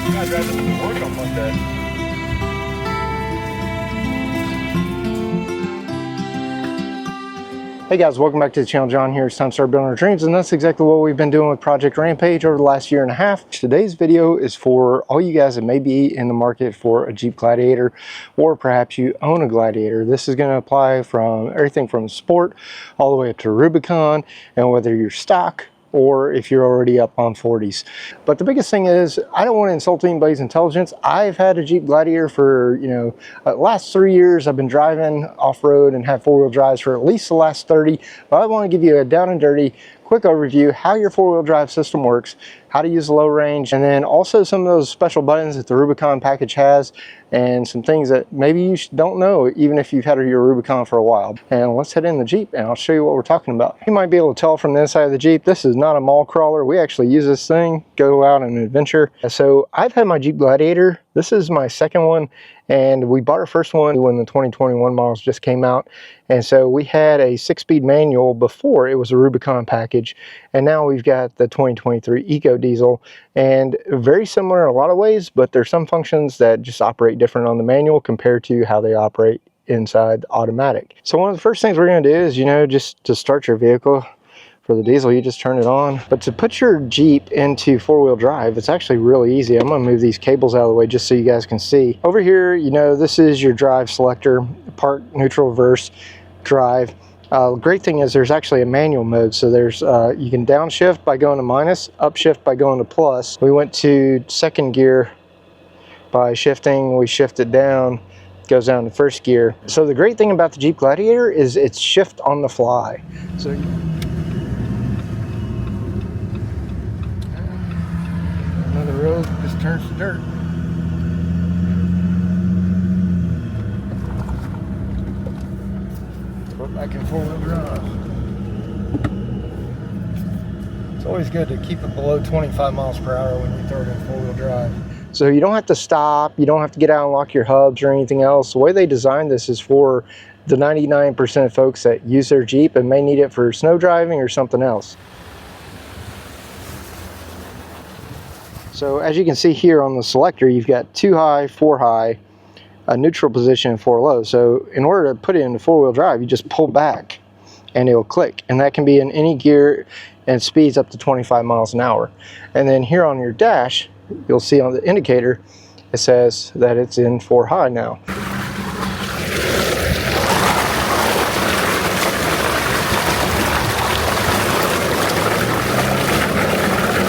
I drive this to work on Monday. Hey guys, welcome back to the channel. John here. It's time to start building our dreams, and that's exactly what we've been doing with Project Rampage over the last year and a half. Today's video is for all you guys that may be in the market for a Jeep Gladiator, or perhaps you own a Gladiator. This is going to apply from everything from sport all the way up to Rubicon, and whether you're stock or if you're already up on 40s. But the biggest thing is, I don't want to insult anybody's intelligence. I've had a Jeep Gladiator for, last 3 years. I've been driving off-road and had four-wheel drives for at least the last 30. But I want to give you a down and dirty quick overview how your four-wheel drive system works, how to use low range, and then also some of those special buttons that the Rubicon package has, and some things that maybe you don't know even if you've had your Rubicon for a while. And let's head in the Jeep and I'll show you what we're talking about. You might be able to tell from the inside of the Jeep, this is not a mall crawler. We actually use this thing, go out on an adventure. So I've had my Jeep Gladiator. This is my second one, and we bought our first one when the 2021 models just came out. And so we had a 6-speed manual before it was a Rubicon package, and now we've got the 2023 Eco Diesel, and very similar in a lot of ways, but there's some functions that just operate different on the manual compared to how they operate inside the automatic. So one of the first things we're going to do is, just to start your vehicle. For the diesel, you just turn it on. But to put your Jeep into four-wheel drive, it's actually really easy. I'm going to move these cables out of the way just so you guys can see. Over here, this is your drive selector, park, neutral, reverse, drive. The great thing is there's actually a manual mode. So there's you can downshift by going to minus, upshift by going to plus. We went to second gear by shifting. We shift it down, goes down to first gear. So the great thing about the Jeep Gladiator is it's shift on the fly. So the road just turns to dirt. Go back in four-wheel drive. It's always good to keep it below 25 miles per hour when you throw it in four-wheel drive. So you don't have to stop, you don't have to get out and lock your hubs or anything else. The way they designed this is for the 99% of folks that use their Jeep and may need it for snow driving or something else. So as you can see here on the selector, you've got 2 high, 4 high, a neutral position, and 4 low. So in order to put it into four-wheel drive, you just pull back and it'll click. And that can be in any gear and speeds up to 25 miles an hour. And then here on your dash, you'll see on the indicator, it says that it's in 4 high now.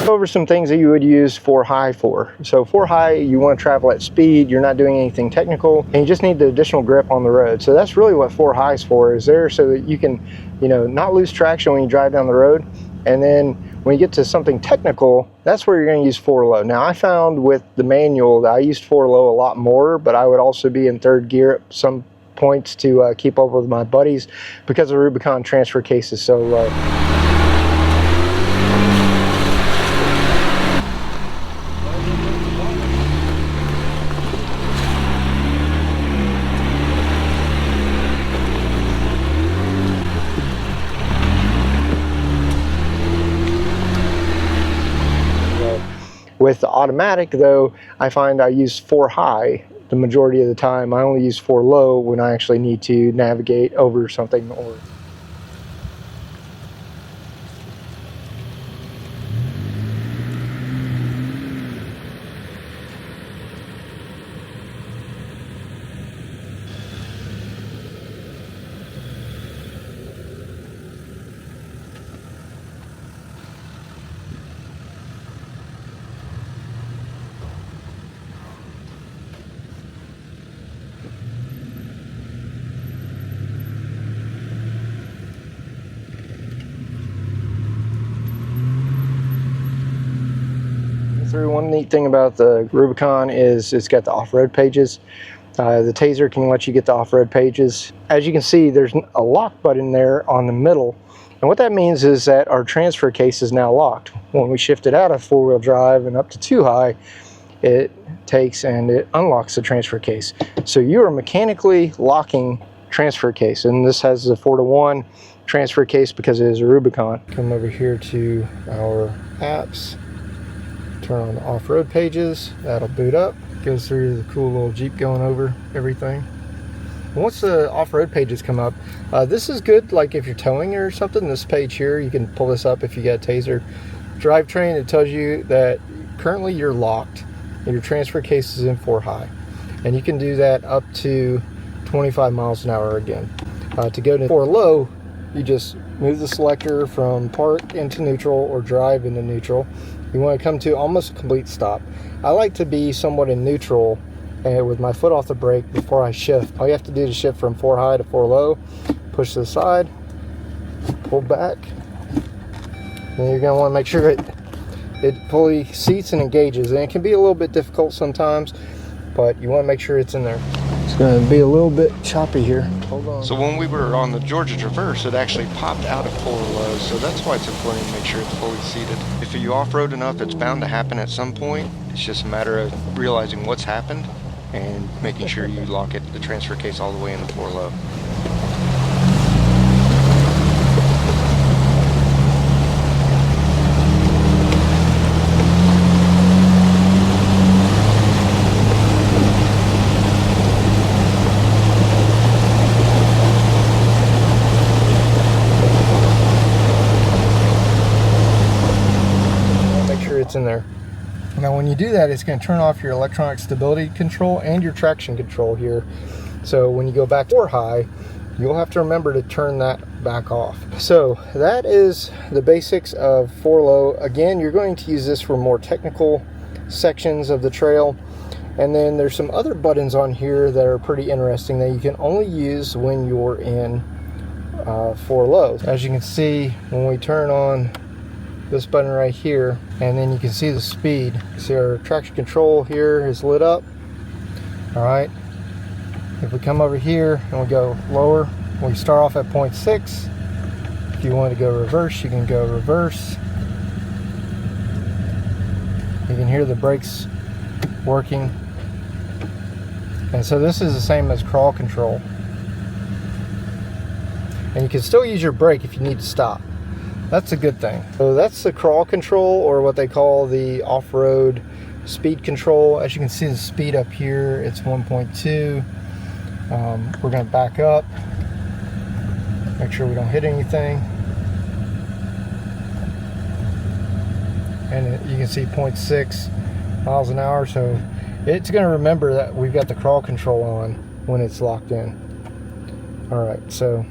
Over some things that you would use 4 high for. So 4 high, you want to travel at speed, you're not doing anything technical, and you just need the additional grip on the road. So that's really what 4 high is for, is there so that you can, not lose traction when you drive down the road. And then when you get to something technical, that's where you're going to use 4 low. Now I found with the manual that I used 4 low a lot more, but I would also be in third gear at some points to keep up with my buddies because the Rubicon transfer case is so low. With the automatic though, I find I use 4 high the majority of the time. I only use 4 low when I actually need to navigate over something or one neat thing about the Rubicon is it's got the off-road pages. The Taser can let you get the off-road pages. As you can see, there's a lock button there on the middle. And what that means is that our transfer case is now locked. When we shift it out of four-wheel drive and up to 2 high, it takes and it unlocks the transfer case. So you are mechanically locking transfer case. And this has a 4-to-1 transfer case because it is a Rubicon. Come over here to our apps. Turn on the off-road pages. That'll boot up. Goes through the cool little Jeep going over everything. Once the off-road pages come up, this is good like if you're towing or something. This page here, you can pull this up if you got a taser drivetrain. It tells you that currently you're locked and your transfer case is in 4 high, and you can do that up to 25 miles an hour again. To go to 4 low, you just move the selector from park into neutral or drive into neutral. You want to come to almost a complete stop. I like to be somewhat in neutral and with my foot off the brake before I shift. All you have to do to shift from 4 high to 4 low, push to the side, pull back. And you're going to want to make sure it fully seats and engages. And it can be a little bit difficult sometimes, but you want to make sure it's in there. It's going to be a little bit choppy here. Hold on. So when we were on the Georgia Traverse, it actually popped out of 4 low, so that's why it's important to make sure it's fully seated. If you off-road enough, it's bound to happen at some point. It's just a matter of realizing what's happened and making sure you lock the transfer case all the way into 4 low. It's in there. Now when you do that, it's going to turn off your electronic stability control and your traction control here. So when you go back 4 high, you'll have to remember to turn that back off. So that is the basics of 4 low. Again, you're going to use this for more technical sections of the trail. And then there's some other buttons on here that are pretty interesting that you can only use when you're in 4 low. As you can see, when we turn on this button right here, and then you can see the speed. See our traction control here is lit up. All right, if we come over here and we go lower, we start off at 0.6. If you want to go reverse, you can go reverse. You can hear the brakes working. And so this is the same as crawl control, and you can still use your brake if you need to stop. That's a good thing. So that's the crawl control, or what they call the off-road speed control. As you can see the speed up here, it's 1.2. We're going to back up, make sure we don't hit anything. And you can see 0.6 miles an hour. So it's going to remember that we've got the crawl control on when it's locked in. All right, so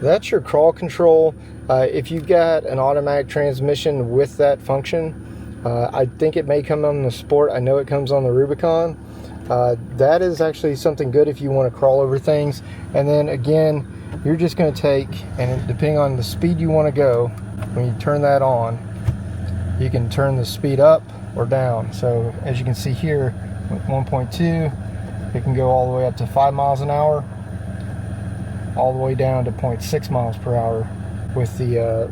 that's your crawl control. If you've got an automatic transmission with that function, I think it may come on the Sport. I know it comes on the Rubicon. That is actually something good if you want to crawl over things. And then again, you're just going to take, and depending on the speed you want to go, when you turn that on, you can turn the speed up or down. So as you can see here, with 1.2, it can go all the way up to 5 miles an hour, all the way down to 0.6 miles per hour with the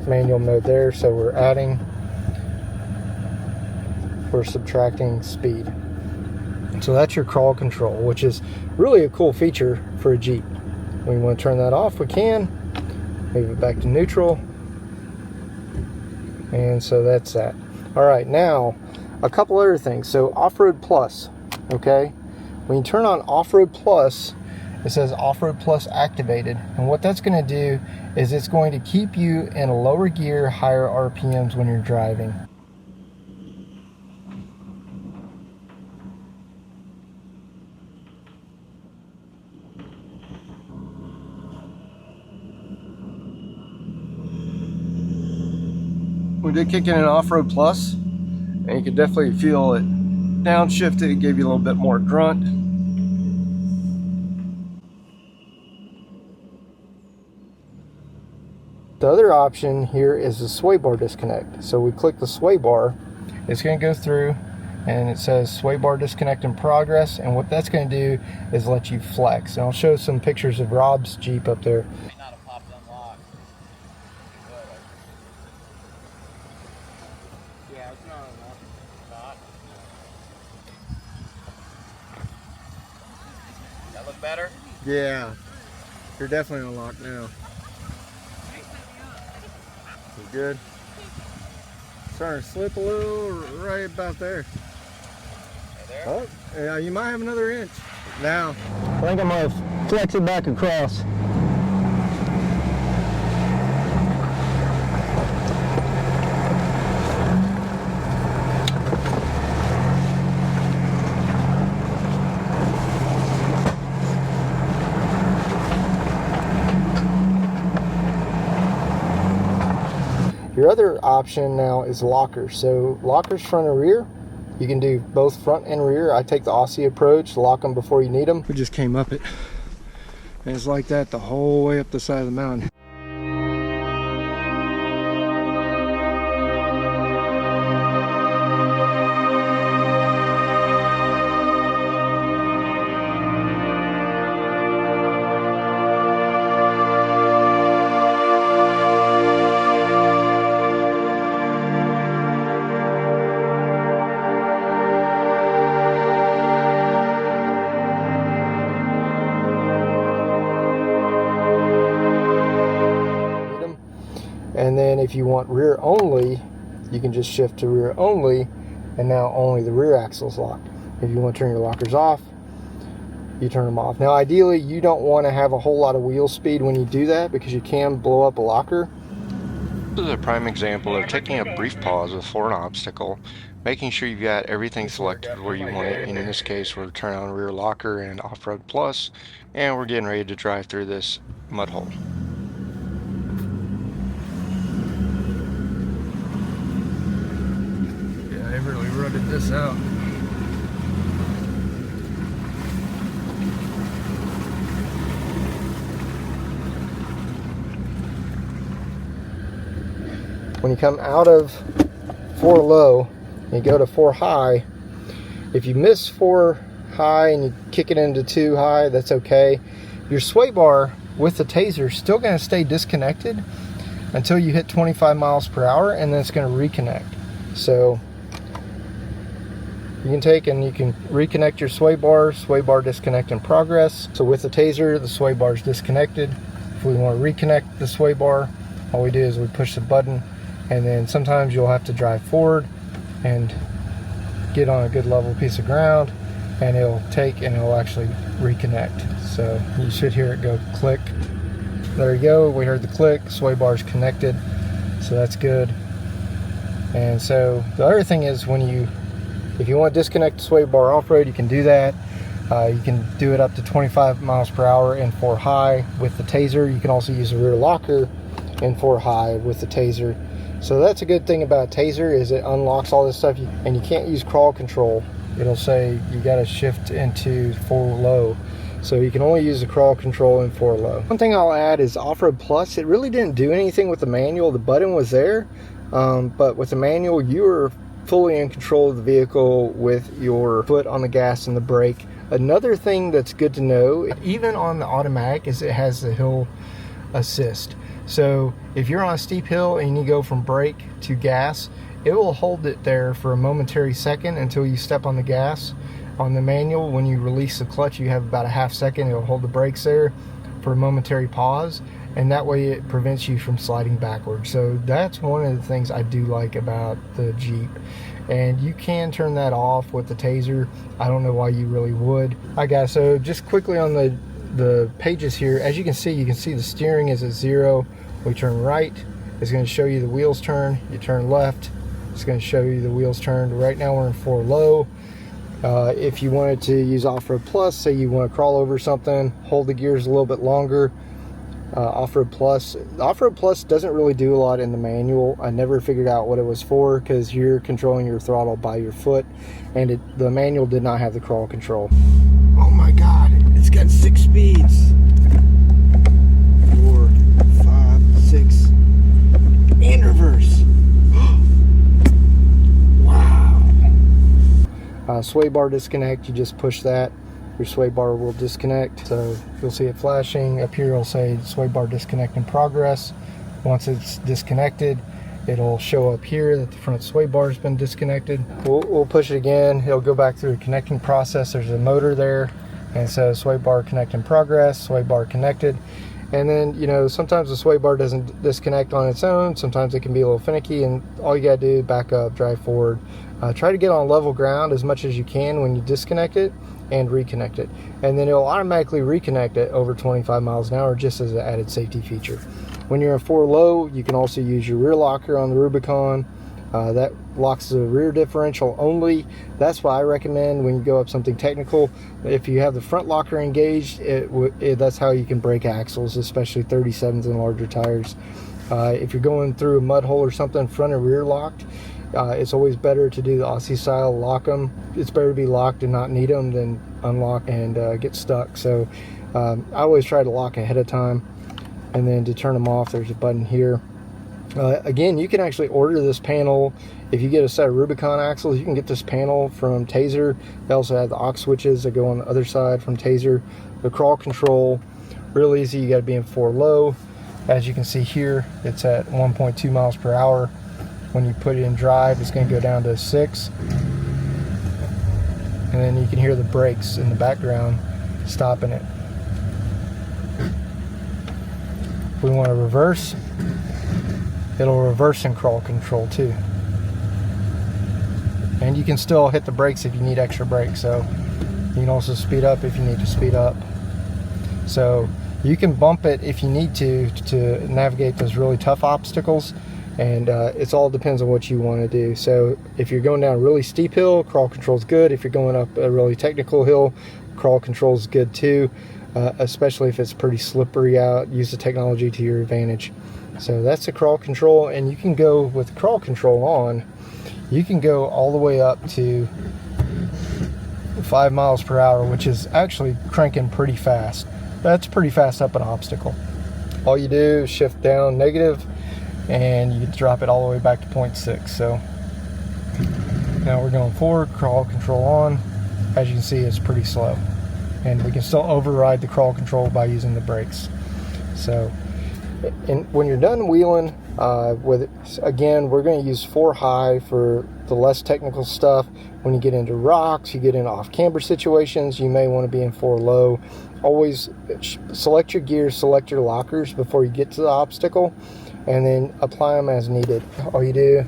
manual mode there. So we're adding, we're subtracting speed. So that's your crawl control, which is really a cool feature for a Jeep. When we want to turn that off, we can. Move it back to neutral. And so that's that. All right, now a couple other things. So Off-Road Plus, okay? When you turn on Off-Road Plus, it says Off-Road Plus activated. And what that's going to do is it's going to keep you in a lower gear, higher RPMs when you're driving. We did kick in an Off-Road Plus, and you can definitely feel it downshifted. It gave you a little bit more grunt. The other option here is the sway bar disconnect. So we click the sway bar, it's going to go through, and it says sway bar disconnect in progress. And what that's going to do is let you flex. And I'll show some pictures of Rob's Jeep up there. That look better? Yeah, you're definitely unlocked now. You good? Starting to slip a little right about there. Oh, yeah, you might have another inch. Now, I think I'm gonna flex it back across. Your other option now is lockers. So lockers front and rear. You can do both front and rear. I take the Aussie approach, lock them before you need them. We just came up it, and it's like that the whole way up the side of the mountain. And then if you want rear only, you can just shift to rear only, and now only the rear axle's locked. If you want to turn your lockers off, you turn them off. Now ideally you don't want to have a whole lot of wheel speed when you do that, because you can blow up a locker. This is a prime example of taking a brief pause before an obstacle, making sure you've got everything selected where you want it. In this case, we're turning on rear locker and off-road plus, and we're getting ready to drive through this mud hole. I really rutted this out. When you come out of 4 low and you go to 4 high, if you miss 4 high and you kick it into 2 high, that's okay. Your sway bar with the taser is still going to stay disconnected until you hit 25 miles per hour, and then it's going to reconnect. So you can take and you can reconnect your sway bar disconnect in progress. So with the taser, the sway bar is disconnected. If we want to reconnect the sway bar, all we do is we push the button, and then sometimes you'll have to drive forward and get on a good level piece of ground, and it'll take and it'll actually reconnect. So you should hear it go click. There you go, we heard the click, sway bar is connected, so that's good. And so the other thing is, if you want to disconnect the sway bar off-road, you can do that. You can do it up to 25 miles per hour in 4 high with the taser. You can also use the rear locker in 4 high with the taser. So that's a good thing about taser, is it unlocks all this stuff, and you can't use crawl control. It'll say you got to shift into 4 low. So you can only use the crawl control in 4 low. One thing I'll add is Off-Road Plus. It really didn't do anything with the manual. The button was there, but with the manual, you were fully in control of the vehicle with your foot on the gas and the brake. Another thing that's good to know, even on the automatic, is it has the hill assist. So if you're on a steep hill and you go from brake to gas, it will hold it there for a momentary second until you step on the gas. On the manual, when you release the clutch, you have about a half second. It'll hold the brakes there for a momentary pause, and that way it prevents you from sliding backwards. So that's one of the things I do like about the Jeep. And you can turn that off with the taser. I don't know why you really would. Alright guys, so just quickly on the pages here, as you can see the steering is at 0. We turn right, it's going to show you the wheels turn. You turn left, it's going to show you the wheels turned. Right now we're in 4 low. If you wanted to use Off-Road Plus, say you want to crawl over something, hold the gears a little bit longer, Off-Road Plus doesn't really do a lot in the manual. I never figured out what it was for, because you're controlling your throttle by your foot, and the manual did not have the crawl control. Oh my god, it's got 6 speeds. 4, 5, 6, and reverse. Wow. Sway bar disconnect, you just push that, your sway bar will disconnect. So you'll see it flashing. Up here it'll say sway bar disconnect in progress. Once it's disconnected, it'll show up here that the front sway bar has been disconnected. We'll push it again, it'll go back through the connecting process. There's a motor there, and so sway bar connect in progress, sway bar connected. And then, you know, sometimes the sway bar doesn't disconnect on its own. Sometimes it can be a little finicky, and all you gotta do is back up, drive forward. Try to get on level ground as much as you can when you disconnect it and reconnect it. And then it'll automatically reconnect it over 25 miles an hour just as an added safety feature. When you're in 4 low, you can also use your rear locker on the Rubicon. That locks the rear differential only. That's why I recommend when you go up something technical, if you have the front locker engaged, that's how you can brake axles, especially 37s and larger tires. If you're going through a mud hole or something, front and rear locked, it's always better to do the Aussie style, lock them. It's better to be locked and not need them than unlock and get stuck. So I always try to lock ahead of time, and then to turn them off, there's a button here. Again, you can actually order this panel. If you get a set of Rubicon axles, you can get this panel from Taser. They also have the aux switches that go on the other side from Taser. The crawl control, real easy. You got to be in 4 low. As you can see here, it's at 1.2 miles per hour. When you put it in drive, it's going to go down to 6. And then you can hear the brakes in the background stopping it. If we want to reverse, it'll reverse and crawl control too. And you can still hit the brakes if you need extra brakes. So you can also speed up if you need to speed up. So you can bump it if you need to navigate those really tough obstacles. And it all depends on what you want to do. So if you're going down a really steep hill, crawl control is good. If you're going up a really technical hill, crawl control is good too. Especially if it's pretty slippery out, use the technology to your advantage. So that's the crawl control, and you can go with crawl control on, you can go all the way up to 5 miles per hour, which is actually cranking pretty fast. That's pretty fast up an obstacle. All you do is shift down negative, and you drop it all the way back to 0.6. So now we're going forward, crawl control on. As you can see, it's pretty slow, and we can still override the crawl control by using the brakes. So, and when you're done wheeling, again, we're going to use 4 high for the less technical stuff. When you get into rocks, you get into off camber situations, you may want to be in 4 low. Always select your gears, select your lockers before you get to the obstacle, and then apply them as needed. All you do,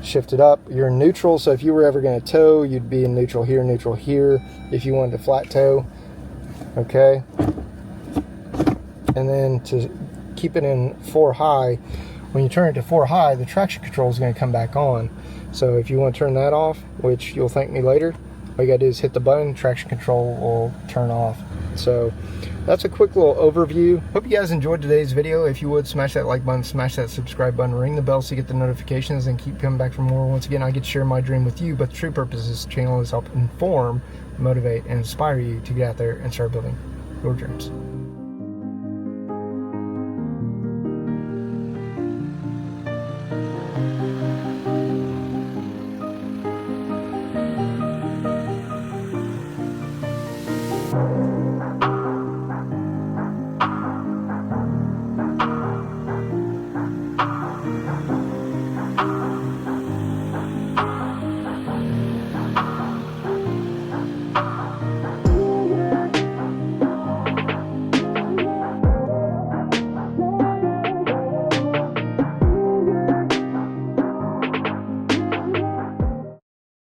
shift it up. You're in neutral, so if you were ever going to tow, you'd be in neutral here, neutral here. If you wanted to flat tow, okay. And then to keep it in 4 high, when you turn it to 4 high, the traction control is going to come back on. So if you want to turn that off, which you'll thank me later, all you got to do is hit the button, traction control will turn off. So that's a quick little overview. Hope you guys enjoyed today's video. If you would, smash that like button, smash that subscribe button, ring the bell so you get the notifications, and keep coming back for more. Once again, I get to share my dream with you, but the true purpose of this channel is to help inform, motivate, and inspire you to get out there and start building your dreams.